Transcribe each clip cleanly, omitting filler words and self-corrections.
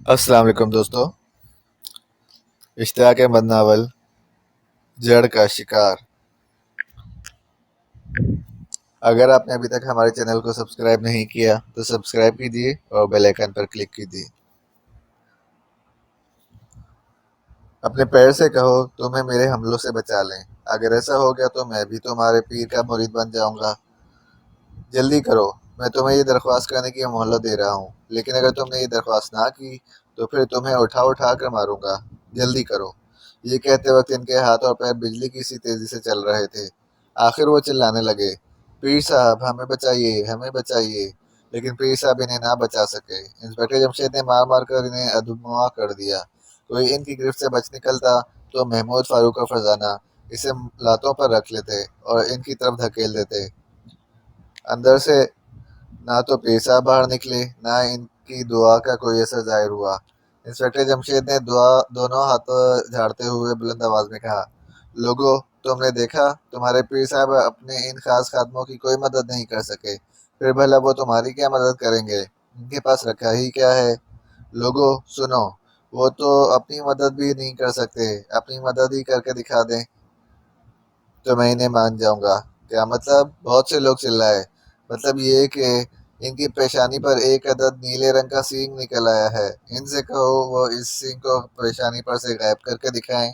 अस्सलाम वालेकुम दोस्तों। इश्तियाक अहमद नावल जड़ का शिकार। अगर आपने अभी तक हमारे चैनल को सब्सक्राइब नहीं किया तो सब्सक्राइब कीजिए और बेल आइकन पर क्लिक कीजिए। अपने पैर से कहो तुम्हें मेरे हमलों से बचा लें। अगर ऐसा हो गया तो मैं भी तुम्हारे पीर का मुरीद बन जाऊंगा। जल्दी करो, मैं तुम्हें ये दरख्वास्त करने की मोहलत दे रहा हूँ, लेकिन अगर तुमने ये दरख्वास्त ना की तो फिर तुम्हें उठा उठा कर मारूंगा। जल्दी करो। ये कहते वक्त इनके हाथ और पैर बिजली की सी तेजी से चल रहे थे। आखिर वो चिल्लाने लगे, पीर साहब हमें बचाइए, हमें बचाइए। लेकिन पीर साहब इन्हें ना बचा सके। इंस्पेक्टर जमशेद ने मार मार कर इन्हें अधमुआ कर दिया। कोई इनकी गिरफ्त से बच निकलता तो महमूद फारूक और फरजाना इसे लातों पर रख लेते और इनकी तरफ धकेल देते। अंदर से ना तो पेशाब बाहर निकले, ना इनकी दुआ का कोई असर जाहिर हुआ। इंस्पेक्टर जमशेद ने दुआ दोनों हाथों झाड़ते हुए बुलंद आवाज में कहा, लोगो, तुमने देखा, तुम्हारे पीर साहब अपने इन खास खादमों की कोई मदद नहीं कर सके, फिर भला वो तुम्हारी क्या मदद करेंगे? इनके पास रखा ही क्या है? लोगो सुनो, वो तो अपनी मदद भी नहीं कर सकते, अपनी मदद ही करके दिखा दें तो मैं इन्हें मान जाऊंगा। क्या मतलब? बहुत से लोग चिल्लाए। मतलब ये कि इनकी पेशानी पर एक अदद नीले रंग का सींग निकल आया है। इनसे कहो वो इस सींग को पेशानी पर से गायब करके दिखाएं।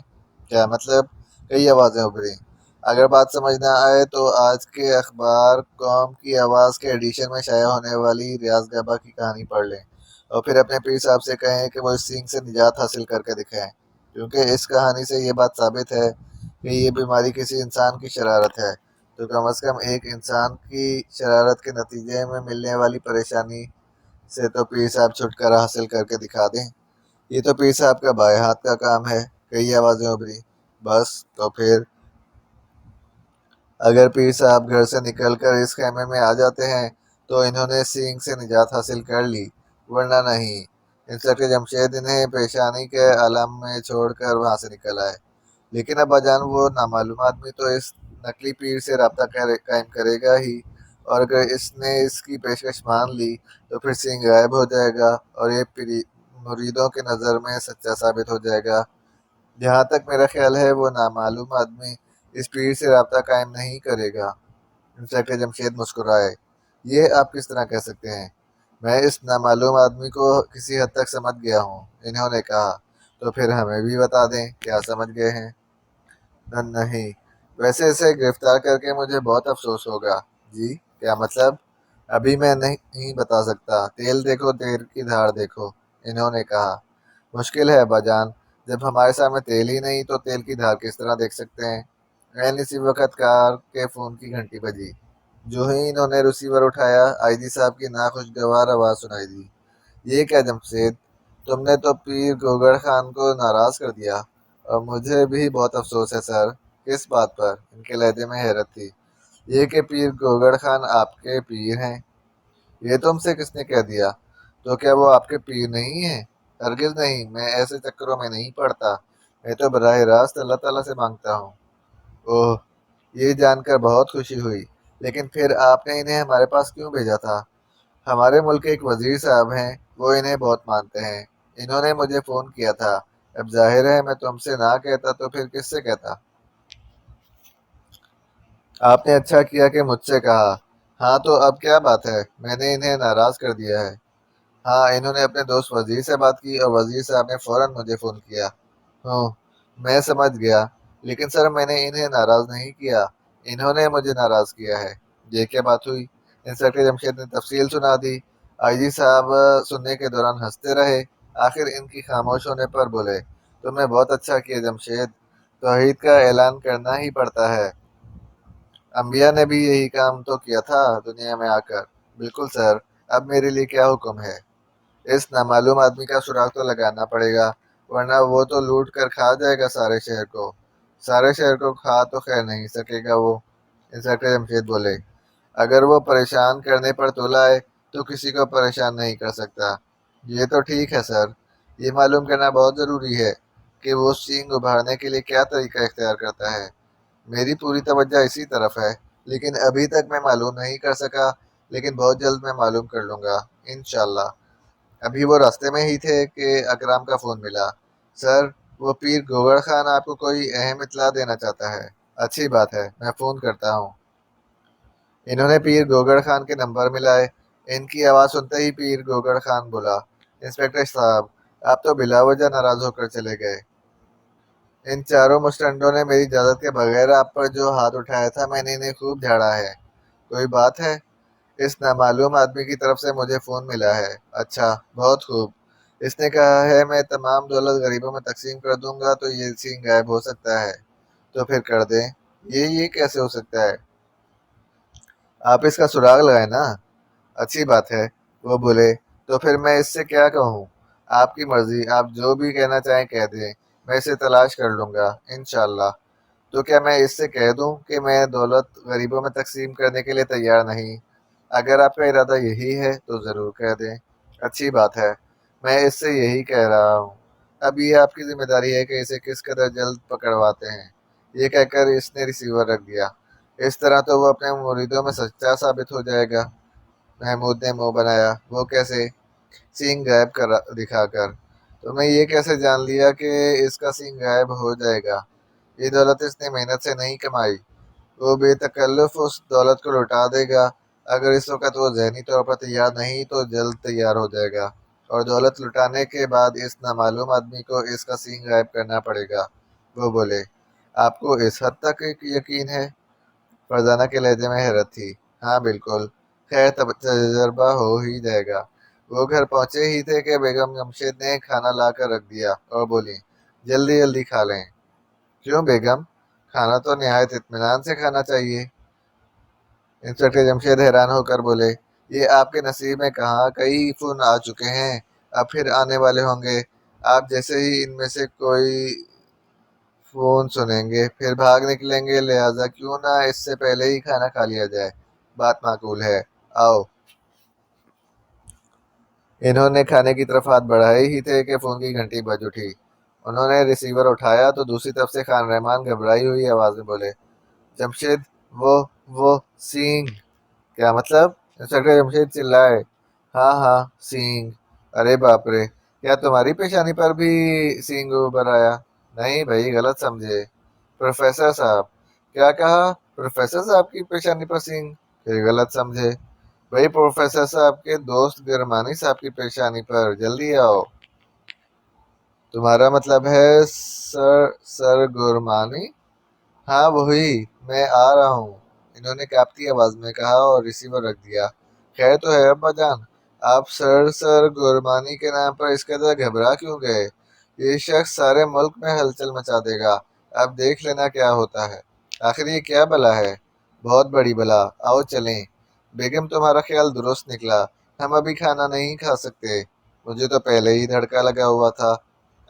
क्या मतलब? कई आवाजें उभरी। अगर बात समझ ना आए तो आज के अखबार कौम की आवाज़ के एडिशन में शाया होने वाली रियाज गबा की कहानी पढ़ लें और फिर अपने पीर साहब से कहें कि वो इस सींग से निजात हासिल करके दिखाएं, क्योंकि इस कहानी से ये बात साबित है कि ये बीमारी किसी इंसान की शरारत है, तो कम से कम एक इंसान की शरारत के नतीजे में मिलने वाली परेशानी से तो पीर साहब छुटकारा हासिल करके दिखा दें। ये तो पीर साहब का बाएं हाथ का काम है। कई आवाज़ें उभरी। बस तो फिर अगर पीर साहब घर से निकलकर इस खेमे में आ जाते हैं तो इन्होंने सींग से निजात हासिल कर ली, वरना नहीं। इंस्पेक्टर जमशेद इन्हें पेशानी के आलम में छोड़कर वहां से निकल आए। लेकिन अब्बाजान वो नामालूम आदमी तो इस नकली पीर से रब्ता कायम करेगा ही, और अगर इसने इसकी पेशकश मान ली तो फिर सिंह गायब हो जाएगा और ये मुरीदों की नज़र में सच्चा साबित हो जाएगा। जहाँ तक मेरा ख्याल है वो नामालूम आदमी इस पीर से रब्ता कायम नहीं करेगा। इंस्पेक्टर जमशेद मुस्कुराए। ये आप किस तरह कह सकते हैं? मैं इस नामालूम आदमी को किसी हद तक समझ गया हूँ, इन्होंने कहा। तो फिर हमें भी बता दें, क्या समझ गए हैं? नहीं, वैसे इसे गिरफ्तार करके मुझे बहुत अफसोस होगा। जी, क्या मतलब? अभी मैं नहीं बता सकता। तेल देखो, तेल की धार देखो, इन्होंने कहा। मुश्किल है अब्बाजान, जब हमारे सामने तेल ही नहीं तो तेल की धार किस तरह देख सकते हैं? ऐन इसी वक्त कार के फोन की घंटी बजी। जो ही इन्होंने रिसीवर उठाया, आईजी साहब की नाखुशगवार आवाज़ सुनाई दी। ये क्या जमशेद, तुमने तो पीर गोगर खान को नाराज कर दिया। और मुझे भी बहुत अफसोस है सर। किस बात पर? इनके लहजे में हैरत थी। ये कि पीर गोगर खान आपके पीर हैं। ये तुमसे किसने कह दिया? तो क्या वो आपके पीर नहीं हैं? हरगिज नहीं, मैं ऐसे चक्करों में नहीं पड़ता। मैं तो बराह रास्त अल्लाह ताला से मांगता हूँ। ओह, ये जानकर बहुत खुशी हुई। लेकिन फिर आपने इन्हें हमारे पास क्यों भेजा था? हमारे मुल्क के एक वजीर साहब हैं, वो इन्हें बहुत मानते हैं। इन्होंने मुझे फ़ोन किया था। अब जाहिर है मैं तुमसे ना कहता तो फिर किससे कहता? आपने अच्छा किया कि मुझसे कहा। हाँ तो अब क्या बात है? मैंने इन्हें नाराज़ कर दिया है? हाँ, इन्होंने अपने दोस्त वजीर से बात की और वजीर साहब ने फ़ौरन मुझे फ़ोन किया। हाँ, मैं समझ गया। लेकिन सर मैंने इन्हें नाराज़ नहीं किया, इन्होंने मुझे नाराज़ किया है। ये क्या बात हुई? इंस्पेक्टर जमशेद ने तफसील सुना दी। आईजी साहब सुनने के दौरान हंसते रहे। आखिर इनकी खामोश होने पर बोले, तुमने बहुत अच्छा किया जमशेद, तौहीद का ऐलान करना ही पड़ता है। अंबिया ने भी यही काम तो किया था दुनिया में आकर। बिल्कुल सर। अब मेरे लिए क्या हुक्म है? इस नामालूम आदमी का सुराग तो लगाना पड़ेगा, वरना वो तो लूट कर खा जाएगा सारे शहर को। सारे शहर को खा तो खैर नहीं सकेगा वो। इंस्पेक्टर जमशेद बोले, अगर वो परेशान करने पर तुला है तो किसी को परेशान नहीं कर सकता। ये तो ठीक है सर। ये मालूम करना बहुत ज़रूरी है कि वो सींग उभारने के लिए क्या तरीका इख्तियार करता है। मेरी पूरी तवज्जो इसी तरफ है, लेकिन अभी तक मैं मालूम नहीं कर सका। लेकिन बहुत जल्द मैं मालूम कर लूँगा, इंशाअल्लाह। अभी वो रास्ते में ही थे कि अकराम का फ़ोन मिला। सर, वो पीर गोबर खान आपको कोई अहम इत्तला देना चाहता है। अच्छी बात है, मैं फ़ोन करता हूँ। इन्होंने पीर गोगड़ खान के नंबर मिलाए। इनकी आवाज़ सुनते ही पीर गोगड़ खान बोला, इंस्पेक्टर साहब, आप तो बिलावजह नाराज़ होकर चले गए। इन चारों मुस्टंडों ने मेरी इजाज़त के बगैर आप पर जो हाथ उठाया था, मैंने इन्हें खूब झाड़ा है। कोई बात है? इस नामालूम आदमी की तरफ से मुझे फ़ोन मिला है। अच्छा, बहुत खूब। इसने कहा है मैं तमाम दौलत गरीबों में तकसीम कर दूंगा तो ये सीन गायब हो सकता है। तो फिर कर दें। ये कैसे हो सकता है? आप इसका सुराग लगाए ना। अच्छी बात है। वो बोले, तो फिर मैं इससे क्या कहूँ? आपकी मर्जी, आप जो भी कहना चाहें कह दें। मैं इसे तलाश कर लूँगा, इंशाअल्लाह। तो क्या मैं इससे कह दूँ कि मैं दौलत गरीबों में तकसीम करने के लिए तैयार नहीं? अगर आपका इरादा यही है तो ज़रूर कह दें। अच्छी बात है, मैं इससे यही कह रहा हूँ। अब ये आपकी ज़िम्मेदारी है कि इसे किस कदर जल्द पकड़वाते हैं। ये कहकर इसने रिसीवर रख दिया। इस तरह तो वो अपने मुरीदों में सच्चा साबित हो जाएगा। महमूद ने मुंह बनाया। वो कैसे? सींग गायब कर दिखाकर। तुमने ये कैसे जान लिया कि इसका सींग गायब हो जाएगा? ये दौलत इसने मेहनत से नहीं कमाई। वो बेतकल्लुफ़ उस दौलत को लौटा देगा। अगर इस वक़्त वो ज़हनी तौर पर तैयार नहीं तो जल्द तैयार हो जाएगा। और दौलत लुटाने के बाद इस नामालूम आदमी को इसका सींग गायब करना पड़ेगा। वो बोले, आपको इस हद तक यकीन है? फरजाना के लहजे में हैरत थी। हाँ बिल्कुल। खैर तब तजर्बा हो ही जाएगा। वो घर पहुंचे ही थे कि बेगम जमशेद ने खाना ला कर रख दिया और बोली, जल्दी जल्दी खा लें। क्यों बेगम? खाना तो निहायत इत्मीनान से खाना चाहिए। इंस्पेक्टर जमशेद हैरान होकर बोले, ये आपके नसीब में कहाँ, कई फोन आ चुके हैं, अब फिर आने वाले होंगे। आप जैसे ही इनमें से कोई फोन सुनेंगे फिर भाग निकलेंगे, लिहाजा क्यों ना इससे पहले ही खाना खा लिया जाए। बात माकूल है। आओ। इन्होंने खाने की तरफ हाथ बढ़ाए ही थे कि फोन की घंटी बज उठी। उन्होंने रिसीवर उठाया तो दूसरी तरफ से खान रहमान घबराई हुई आवाज में बोले, जमशेद, वो सींग। क्या मतलब? इंस्पेक्टर जमशेद चिल्लाए। हाँ हाँ, सींग। अरे बाप रे, क्या तुम्हारी पेशानी पर भी सींग उभर आया? नहीं भाई, गलत समझे। प्रोफेसर साहब। क्या कहा? प्रोफेसर साहब की पेशानी पर सींग? फिर गलत समझे। भाई, प्रोफेसर साहब के दोस्त गिरमानी साहब की पेशानी पर। जल्दी आओ। तुम्हारा मतलब है सर गुरमानी? हाँ वही, मैं आ रहा हूँ। इन्होंने कांपती आवाज में कहा और रिसीवर रख दिया। खैर तो है अब्बा जान, आप सर गुरमानी के नाम पर इस कदर घबरा क्यों गए? ये शख्स सारे मुल्क में हलचल मचा देगा। अब देख लेना क्या होता है। आखिर ये क्या बला है? बहुत बड़ी बला। आओ चलें। बेगम, तुम्हारा ख्याल दुरुस्त निकला। हम अभी खाना नहीं खा सकते। मुझे तो पहले ही धड़का लगा हुआ था।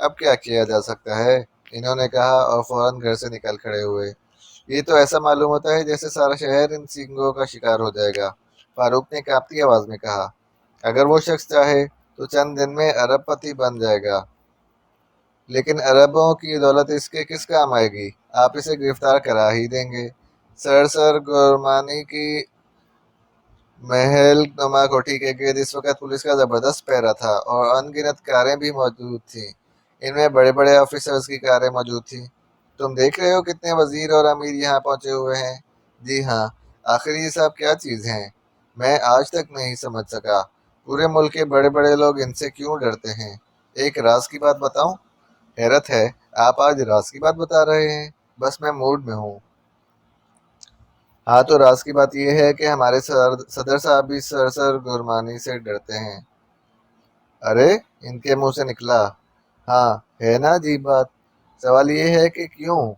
अब क्या किया जा सकता है? इन्होंने कहा और फौरन घर से निकल खड़े हुए। ये तो ऐसा मालूम होता है जैसे सारा शहर इन सींगों का शिकार हो जाएगा। फारूक ने कांपती आवाज में कहा, अगर वो शख्स चाहे तो चंद दिन में अरबपति बन जाएगा, लेकिन अरबों की दौलत इसके किस काम आएगी? आप इसे गिरफ्तार करा ही देंगे। सर गुरमानी की महल नुमा कोठी के गिर्द इस वक्त पुलिस का जबरदस्त पहरा था और अनगिनत कारें भी मौजूद थीं। इनमें बड़े बड़े ऑफिसर्स की कारें मौजूद थीं। तुम देख रहे हो कितने वजीर और अमीर यहाँ पहुंचे हुए हैं। जी हाँ। आखिर ये सब क्या चीज़ हैं? मैं आज तक नहीं समझ सका। पूरे मुल्क के बड़े बड़े लोग इनसे क्यों डरते हैं? एक राज की बात बताऊं? हैरत है, आप आज राज की बात बता रहे हैं। बस मैं मूड में हूँ। हाँ, तो राज की बात यह है कि हमारे सदर साहब भी सर गुरमानी से डरते हैं। अरे, इनके मुंह से निकला। हाँ, है ना अजीब बात। सवाल ये है कि क्यों?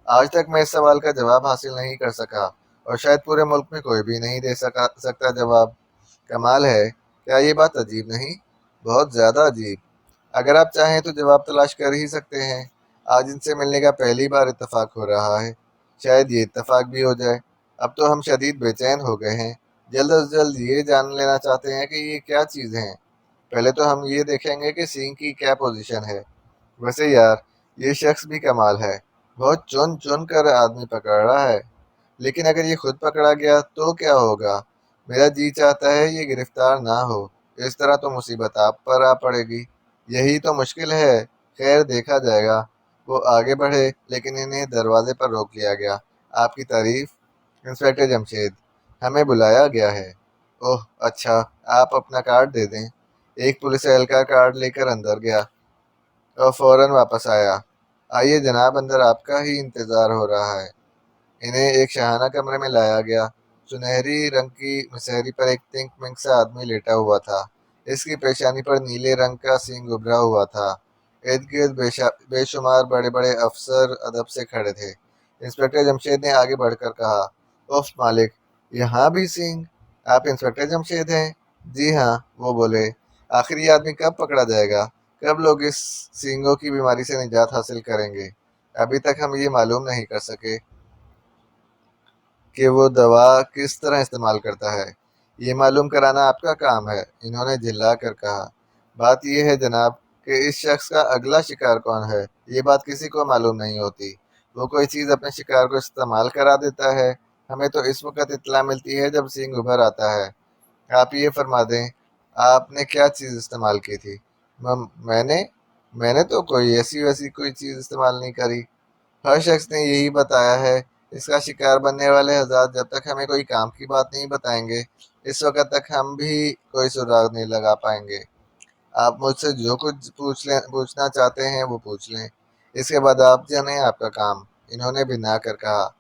आज तक मैं इस सवाल का जवाब हासिल नहीं कर सका और शायद पूरे मुल्क में कोई भी नहीं दे सकता जवाब। कमाल है, क्या ये बात अजीब नहीं? बहुत ज़्यादा अजीब। अगर आप चाहें तो जवाब तलाश कर ही सकते हैं। आज इनसे मिलने का पहली बार इत्तेफाक हो रहा है। शायद ये इत्तेफाक भी हो जाए। अब तो हम शदीद बेचैन हो गए हैं। जल्द अज जल्द ये जान लेना चाहते हैं कि ये क्या चीज़ हैं। पहले तो हम ये देखेंगे कि सींग की क्या पोजीशन है। वैसे यार, ये शख्स भी कमाल है। बहुत चुन चुन कर आदमी पकड़ रहा है। लेकिन अगर ये खुद पकड़ा गया तो क्या होगा? मेरा जी चाहता है ये गिरफ्तार ना हो। इस तरह तो मुसीबत आप पर आ पड़ेगी। यही तो मुश्किल है। खैर देखा जाएगा। वो आगे बढ़े लेकिन इन्हें दरवाजे पर रोक लिया गया। आपकी तारीफ इंस्पेक्टर जमशेद, हमें बुलाया गया है। ओह अच्छा, आप अपना कार्ड दे दें। एक पुलिस एहलकार कार्ड लेकर अंदर गया और फौरन वापस आया। आइए जनाब, अंदर आपका ही इंतजार हो रहा है। इन्हें एक शाहाना कमरे में लाया गया। सुनहरी रंग की मसहरी पर एक तिंक मिंक सा आदमी लेटा हुआ था। इसकी पेशानी पर नीले रंग का सींग उभरा हुआ था। इर्द गिर्द बेशुमार बड़े बड़े अफसर अदब से खड़े थे। इंस्पेक्टर जमशेद ने आगे बढ़कर कहा, उफ मालिक, यहाँ भी सींग? आप इंस्पेक्टर जमशेद हैं? जी हाँ, वो बोले। आखिर ये आदमी कब पकड़ा जाएगा? कब लोग इस सींगों की बीमारी से निजात हासिल करेंगे? अभी तक हम ये मालूम नहीं कर सके कि वो दवा किस तरह इस्तेमाल करता है। ये मालूम कराना आपका काम है, इन्होंने झिल्ला कर कहा। बात यह है जनाब कि इस शख्स का अगला शिकार कौन है, ये बात किसी को मालूम नहीं होती। वो कोई चीज़ अपने शिकार को इस्तेमाल करा देता है। हमें तो इस वक्त इत्तला मिलती है जब सींग उभर आता है। आप ये फरमा दें, आपने क्या चीज़ इस्तेमाल की थी? मैंने मैंने तो कोई ऐसी वैसी कोई चीज़ इस्तेमाल नहीं करी। हर शख्स ने यही बताया है। इसका शिकार बनने वाले हज़ार जब तक हमें कोई काम की बात नहीं बताएंगे, इस वक्त तक हम भी कोई सुराग नहीं लगा पाएंगे। आप मुझसे जो कुछ पूछना चाहते हैं वो पूछ लें। इसके बाद आप जाने आपका काम, इन्होंने भिना कर कहा।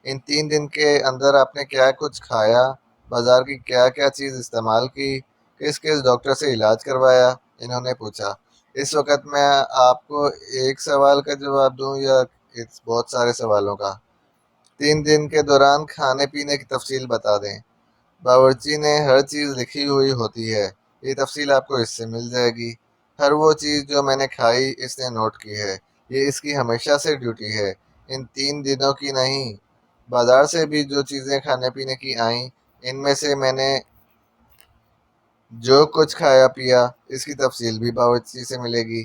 इन 3 दिन के अंदर आपने क्या कुछ खाया, बाजार की क्या क्या चीज़ इस्तेमाल की, किस किस डॉक्टर से इलाज करवाया, इन्होंने पूछा। इस वक्त मैं आपको एक सवाल का जवाब दूं या इस बहुत सारे सवालों का? 3 दिन के दौरान खाने पीने की तफसील बता दें। बावर्ची ने हर चीज़ लिखी हुई होती है। ये तफसील आपको इससे मिल जाएगी। हर वो चीज़ जो मैंने खाई इसने नोट की है। ये इसकी हमेशा से ड्यूटी है, इन 3 दिनों की नहीं। बाजार से भी जो चीज़ें खाने पीने की आईं, इनमें से मैंने जो कुछ खाया पिया इसकी तफसील भी बावर्ची से मिलेगी।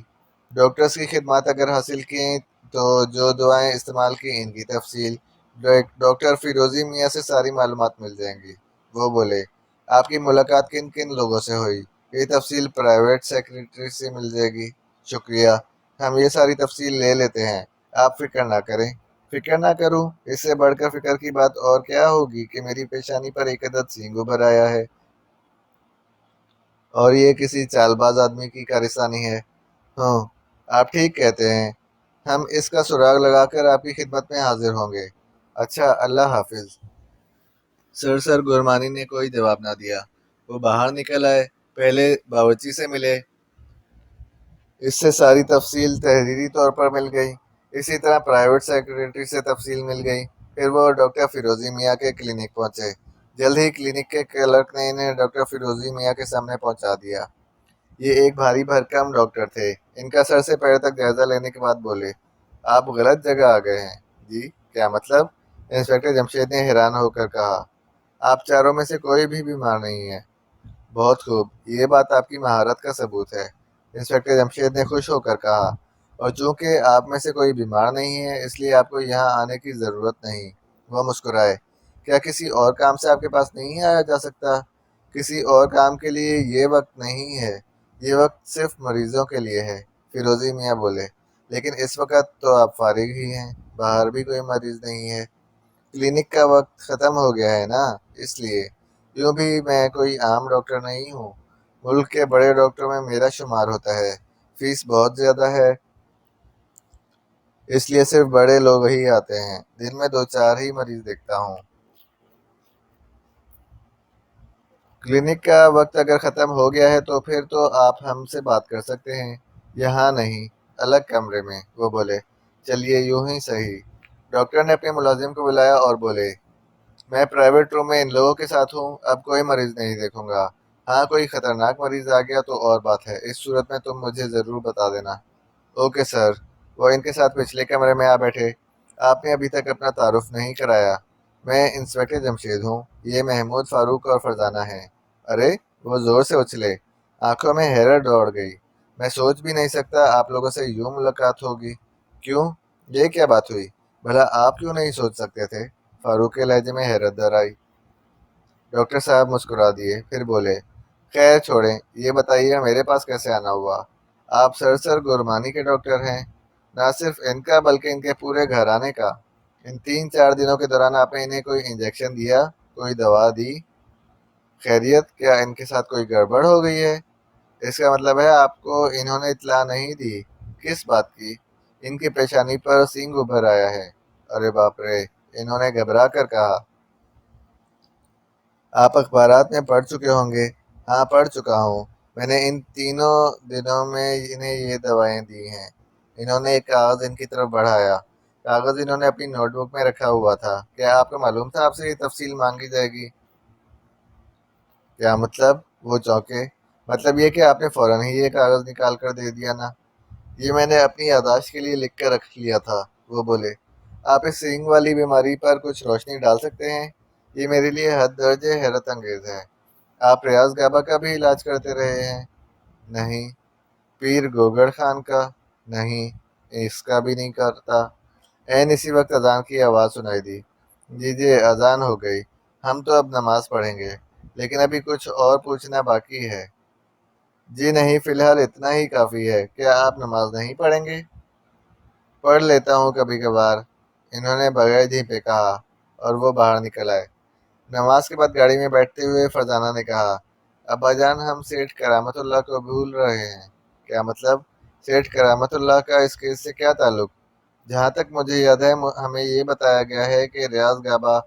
डॉक्टर्स की खिदमत अगर हासिल की तो जो दवाएं इस्तेमाल की इनकी तफसील डॉक्टर फिरोज़ी मियाँ से सारी मालूमात मिल जाएंगी। वो बोले, आपकी मुलाकात किन किन लोगों से हुई, ये तफसील प्राइवेट सेक्रेटरी से मिल जाएगी। शुक्रिया, हम ये सारी तफसील ले लेते हैं। आप फिक्र ना करें। फिक्र ना करूं, इससे बढ़कर फिक्र की बात और क्या होगी कि मेरी पेशानी पर एक अदद सींग उभर आया है और ये किसी चालबाज आदमी की कारस्तानी है। हाँ, आप ठीक कहते हैं। हम इसका सुराग लगाकर आपकी खिदमत में हाजिर होंगे। अच्छा, अल्लाह हाफिज। सर गुरमानी ने कोई जवाब ना दिया। वो बाहर निकल आए। पहले बावर्ची से मिले। इससे सारी तफसील तहरीरी तौर पर मिल गई। इसी तरह प्राइवेट सेक्रेटरी से तफसील मिल गई। फिर वो डॉक्टर फिरोज़ी मियाँ के क्लिनिक पहुँचे। जल्द ही क्लिनिक के क्लर्क ने इन्हें डॉक्टर फिरोज़ी मियाँ के सामने पहुँचा दिया। ये एक भारी भरकम डॉक्टर थे। इनका सर से पैर तक जायजा लेने के बाद बोले, आप गलत जगह आ गए हैं। जी, क्या मतलब? इंस्पेक्टर जमशेद ने हैरान होकर कहा। आप चारों में से कोई भी बीमार नहीं है। बहुत खूब, ये बात आपकी महारत का सबूत है, इंस्पेक्टर जमशेद ने खुश होकर कहा। और चूंकि आप में से कोई बीमार नहीं है इसलिए आपको यहाँ आने की ज़रूरत नहीं। वह मुस्कुराए। क्या किसी और काम से आपके पास नहीं आया जा सकता? किसी और काम के लिए ये वक्त नहीं है। ये वक्त सिर्फ मरीजों के लिए है, फिरोज़ी मियाँ बोले। लेकिन इस वक्त तो आप फारिग ही हैं, बाहर भी कोई मरीज नहीं है। क्लिनिक का वक्त ख़त्म हो गया है ना, इसलिए। यूँ भी मैं कोई आम डॉक्टर नहीं हूँ। मुल्क के बड़े डॉक्टरों में मेरा शुमार होता है। फीस बहुत ज़्यादा है, इसलिए सिर्फ बड़े लोग ही आते हैं। दिन में 2-4 ही मरीज देखता हूँ। क्लिनिक का वक्त अगर ख़त्म हो गया है तो फिर तो आप हमसे बात कर सकते हैं। यहाँ नहीं, अलग कमरे में, वो बोले। चलिए यूँ ही सही। डॉक्टर ने अपने मुलाजिम को बुलाया और बोले, मैं प्राइवेट रूम में इन लोगों के साथ हूँ, अब कोई मरीज नहीं देखूंगा। हाँ, कोई खतरनाक मरीज आ गया तो और बात है, इस सूरत में तुम मुझे ज़रूर बता देना। Okay sir. वो इनके साथ पिछले कमरे में आ बैठे। आपने अभी तक अपना तारुफ नहीं कराया। मैं इंस्पेक्टर जमशेद हूँ, ये महमूद फारूक और फरजाना है। अरे, वो ज़ोर से उछले। आंखों में हैरत दौड़ गई। मैं सोच भी नहीं सकता आप लोगों से यूं मुलाकात होगी। क्यों? ये क्या बात हुई? भला आप क्यों नहीं सोच सकते थे? फारूक के लहजे में हैरत दर आई। डॉक्टर साहब मुस्कुरा दिए, फिर बोले, خیر چھوڑیں، یہ بتائیے میرے پاس کیسے آنا ہوا؟ آپ سر گرمانی کے ڈاکٹر ہیں؟ نہ صرف ان کا بلکہ ان کے پورے گھرانے کا۔ ان 3-4 دنوں کے دوران آپ نے انہیں کوئی انجیکشن دیا، کوئی دوا دی؟ خیریت، کیا ان کے ساتھ کوئی گڑبڑ ہو گئی ہے؟ اس کا مطلب ہے آپ کو انہوں نے اطلاع نہیں دی؟ کس بات کی؟ ان کی پیشانی پر سینگ ابھر آیا ہے۔ ارے باپ رے! انہوں نے گھبرا کر کہا۔ آپ اخبارات میں پڑھ چکے ہوں گے۔ ہاں، پڑھ چکا ہوں۔ میں نے ان 3 دنوں میں انہیں یہ دوائیں دی ہیں۔ انہوں نے ایک کاغذ ان کی طرف بڑھایا۔ کاغذ انہوں نے اپنی نوٹ بک میں رکھا ہوا تھا۔ کیا آپ کو معلوم تھا آپ سے یہ تفصیل مانگی جائے گی؟ کیا مطلب؟ وہ چونکے۔ مطلب یہ کہ آپ نے فوراً ہی یہ کاغذ نکال کر دے دیا نا۔ یہ میں نے اپنی یادداشت کے لیے لکھ کر رکھ لیا تھا، وہ بولے۔ آپ اس سینگ والی بیماری پر کچھ روشنی ڈال سکتے ہیں؟ یہ میرے لیے حد درجے حیرت انگیز ہے۔ آپ ریاض گابا کا بھی علاج کرتے رہے ہیں؟ نہیں۔ پیر گوگڑ خان کا؟ نہیں، اس کا بھی نہیں کرتا۔ اسی وقت اذان کی آواز سنائی دی۔ جی اذان ہو گئی، ہم تو اب نماز پڑھیں گے، لیکن ابھی کچھ اور پوچھنا باقی ہے۔ جی نہیں، فی الحال اتنا ہی کافی ہے۔ کیا آپ نماز نہیں پڑھیں گے؟ پڑھ لیتا ہوں کبھی کبھار، انہوں نے بغیر جھنپے کہا، اور وہ باہر نکل آئے۔ نماز کے بعد گاڑی میں بیٹھتے ہوئے فرزانہ نے کہا، ابا جان، ہم سیٹھ کرامت اللہ کو بھول رہے ہیں۔ کیا مطلب؟ سیٹھ کرامت اللہ کا اس کیس سے کیا تعلق؟ جہاں تک مجھے یاد ہے ہمیں یہ بتایا گیا ہے کہ ریاض گابا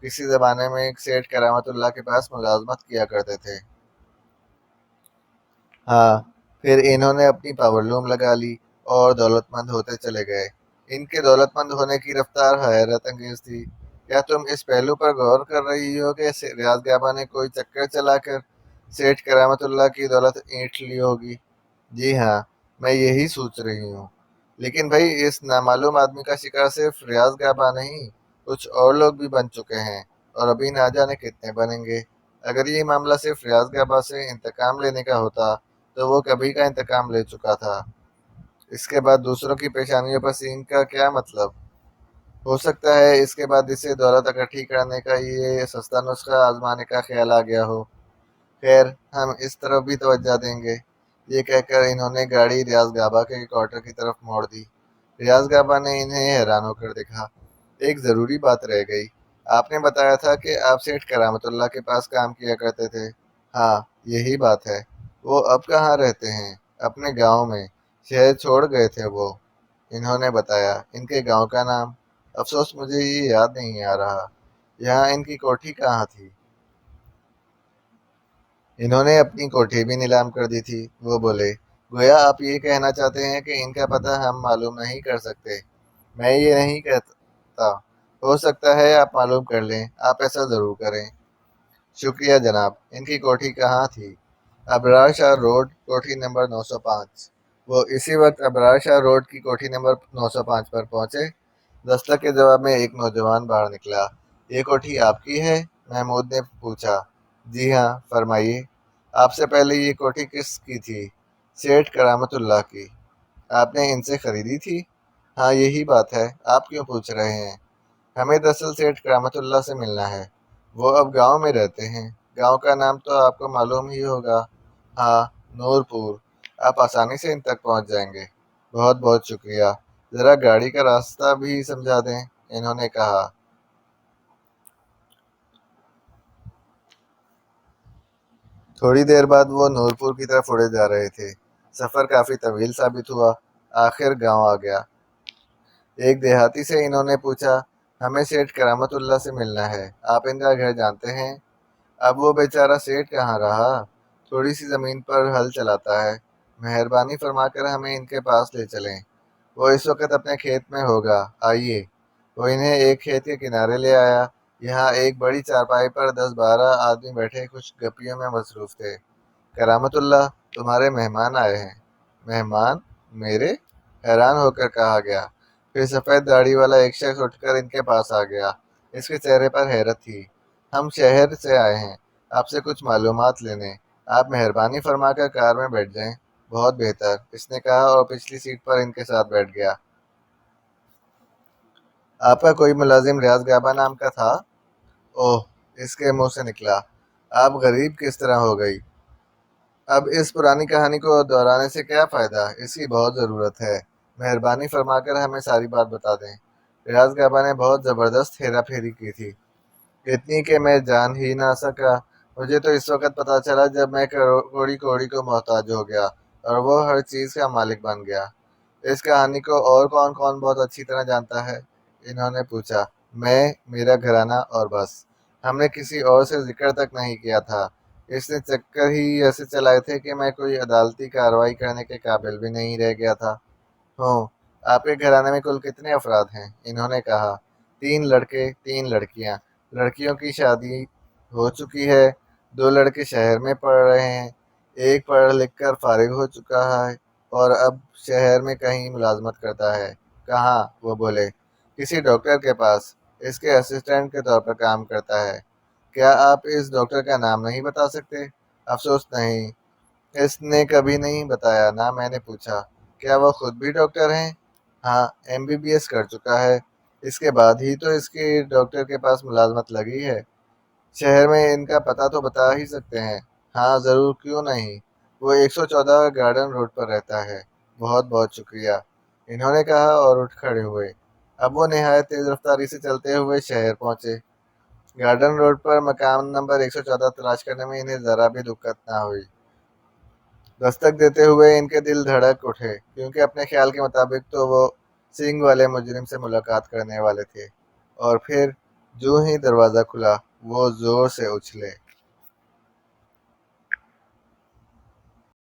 کسی زمانے میں ایک سیٹھ کرامت اللہ کے پاس ملازمت کیا کرتے تھے۔ ہاں، پھر انہوں نے اپنی پاور لوم لگا لی اور دولت مند ہوتے چلے گئے۔ ان کے دولت مند ہونے کی رفتار حیرت انگیز تھی۔ کیا تم اس پہلو پر غور کر رہی ہو کہ ریاض گابا نے کوئی چکر چلا کر سیٹھ کرامت اللہ کی دولت اینٹھ لی ہوگی؟ جی ہاں، میں یہی سوچ رہی ہوں۔ لیکن بھائی، اس نامعلوم آدمی کا شکار صرف ریاض گابا نہیں، کچھ اور لوگ بھی بن چکے ہیں، اور ابھی نہ جانے کتنے بنیں گے۔ اگر یہ معاملہ صرف ریاض گابا سے انتقام لینے کا ہوتا تو وہ کبھی کا انتقام لے چکا تھا۔ اس کے بعد دوسروں کی پیشانیوں پر سینگ کا کیا مطلب؟ ہو سکتا ہے اس کے بعد اسے دولت اکٹھی کرنے کا یہ سستا نسخہ آزمانے کا خیال آ گیا ہو۔ خیر، ہم اس طرف بھی توجہ دیں گے۔ یہ کہہ کر انہوں نے گاڑی ریاض گابا کے کوارٹر کی طرف موڑ دی۔ ریاض گابا نے انہیں حیران ہو کر دیکھا۔ ایک ضروری بات رہ گئی، آپ نے بتایا تھا کہ آپ سیٹھ کرامت اللہ کے پاس کام کیا کرتے تھے۔ ہاں، یہی بات ہے۔ وہ اب کہاں رہتے ہیں؟ اپنے گاؤں میں، شہر چھوڑ گئے تھے وہ، انہوں نے بتایا۔ ان کے گاؤں کا نام؟ افسوس مجھے یہ یاد نہیں آ رہا۔ یہاں ان کی کوٹھی کہاں تھی؟ انہوں نے اپنی کوٹھی بھی نیلام کر دی تھی، وہ بولے۔ گویا آپ یہ کہنا چاہتے ہیں کہ ان کا پتہ ہم معلوم نہیں کر سکتے؟ میں یہ نہیں کہتا۔ ہو سکتا ہے آپ معلوم کر لیں، آپ ایسا ضرور کریں۔ شکریہ جناب۔ ان کی کوٹھی کہاں تھی؟ ابرار شاہ روڈ، کوٹھی نمبر 905۔ وہ اسی وقت ابرار شاہ روڈ کی کوٹھی نمبر 905 پر پہنچے۔ دستک کے جواب میں ایک نوجوان باہر نکلا۔ یہ کوٹھی آپ کی ہے؟ محمود نے پوچھا۔ جی ہاں، فرمائیے۔ آپ سے پہلے یہ کوٹھی کس کی تھی؟ سیٹھ کرامت اللہ کی۔ آپ نے ان سے خریدی تھی؟ ہاں، یہی بات ہے، آپ کیوں پوچھ رہے ہیں؟ ہمیں دراصل سیٹھ کرامت اللہ سے ملنا ہے۔ وہ اب گاؤں میں رہتے ہیں۔ گاؤں کا نام تو آپ کو معلوم ہی ہوگا۔ ہاں، نور پور۔ آپ آسانی سے ان تک پہنچ جائیں گے۔ بہت بہت شکریہ۔ ذرا گاڑی کا راستہ بھی سمجھا دیں، انہوں نے کہا۔ تھوڑی دیر بعد وہ نورپور کی طرف اڑے جا رہے تھے۔ سفر کافی طویل ثابت ہوا۔ آخر گاؤں آ گیا۔ ایک دیہاتی سے انہوں نے پوچھا، ہمیں سیٹھ کرامت اللہ سے ملنا ہے، آپ ان کا گھر جانتے ہیں؟ اب وہ بیچارہ سیٹھ کہاں رہا، تھوڑی سی زمین پر ہل چلاتا ہے۔ مہربانی فرما کر ہمیں ان کے پاس لے چلیں۔ وہ اس وقت اپنے کھیت میں ہوگا، آئیے۔ وہ انہیں ایک کھیت کے کنارے لے آیا۔ یہاں ایک بڑی چارپائی پر 10-12 آدمی بیٹھے کچھ گپیوں میں مصروف تھے۔ کرامت اللہ، تمہارے مہمان آئے ہیں۔ مہمان؟ میرے؟ حیران ہو کر کہا گیا۔ پھر سفید داڑھی والا ایک شخص اٹھ کر ان کے پاس آ گیا۔ اس کے چہرے پر حیرت تھی۔ ہم شہر سے آئے ہیں، آپ سے کچھ معلومات لینے۔ آپ مہربانی فرما کر کار میں بیٹھ جائیں۔ بہت بہتر، اس نے کہا اور پچھلی سیٹ پر ان کے ساتھ بیٹھ گیا۔ آپ کا کوئی ملازم ریاض گابا نام کا تھا؟ اوہ، اس کے منہ سے نکلا۔ آپ غریب کس طرح ہو گئی؟ اب اس پرانی کہانی کو دہرانے سے کیا فائدہ؟ اس کی بہت ضرورت ہے۔ مہربانی فرما کر ہمیں ساری بات بتا دیں۔ ریاض گابا نے بہت زبردست ہیرا پھیری کی تھی، اتنی کہ میں جان ہی نہ سکا۔ مجھے تو اس وقت پتا چلا جب میں کوڑی کوڑی کو محتاج ہو گیا اور وہ ہر چیز کا مالک بن گیا۔ اس کہانی کو اور کون کون بہت اچھی طرح جانتا ہے؟ انہوں نے پوچھا۔ میں، میرا گھرانہ اور بس۔ ہم نے کسی اور سے ذکر تک نہیں کیا تھا۔ اس نے چکر ہی ایسے چلائے تھے کہ میں کوئی عدالتی کارروائی کرنے کے قابل بھی نہیں رہ گیا تھا۔ ہوں، آپ کے گھرانے میں کل کتنے افراد ہیں؟ انہوں نے کہا۔ 3 لڑکے، 3 لڑکیاں۔ لڑکیوں کی شادی ہو چکی ہے، 2 لڑکے شہر میں پڑھ رہے ہیں، ایک پڑھ لکھ کر فارغ ہو چکا ہے اور اب شہر میں کہیں ملازمت کرتا ہے۔ کہاں؟ وہ بولے۔ کسی ڈاکٹر کے پاس، اس کے اسسٹنٹ کے طور پر کام کرتا ہے۔ کیا آپ اس ڈاکٹر کا نام نہیں بتا سکتے؟ افسوس نہیں، اس نے کبھی نہیں بتایا، نہ میں نے پوچھا۔ کیا وہ خود بھی ڈاکٹر ہیں؟ ہاں، MBBS کر چکا ہے۔ اس کے بعد ہی تو اس کی ڈاکٹر کے پاس ملازمت لگی ہے۔ شہر میں ان کا پتہ تو بتا ہی سکتے ہیں؟ ہاں ضرور، کیوں نہیں۔ وہ 114 گارڈن روڈ پر رہتا ہے۔ بہت بہت شکریہ، انہوں نے کہا اور اٹھ کھڑے ہوئے۔ اب وہ نہایت تیز رفتاری سے چلتے ہوئے شہر پہنچے۔ گارڈن روڈ پر مکان نمبر 114 تلاش کرنے میں انہیں ذرا بھی دقت نہ ہوئی۔ دستک دیتے ہوئے ان کے دل دھڑک اٹھے، کیونکہ اپنے خیال کے مطابق تو وہ سینگ والے مجرم سے ملاقات کرنے والے تھے۔ اور پھر جو ہی دروازہ کھلا، وہ زور سے اچھلے۔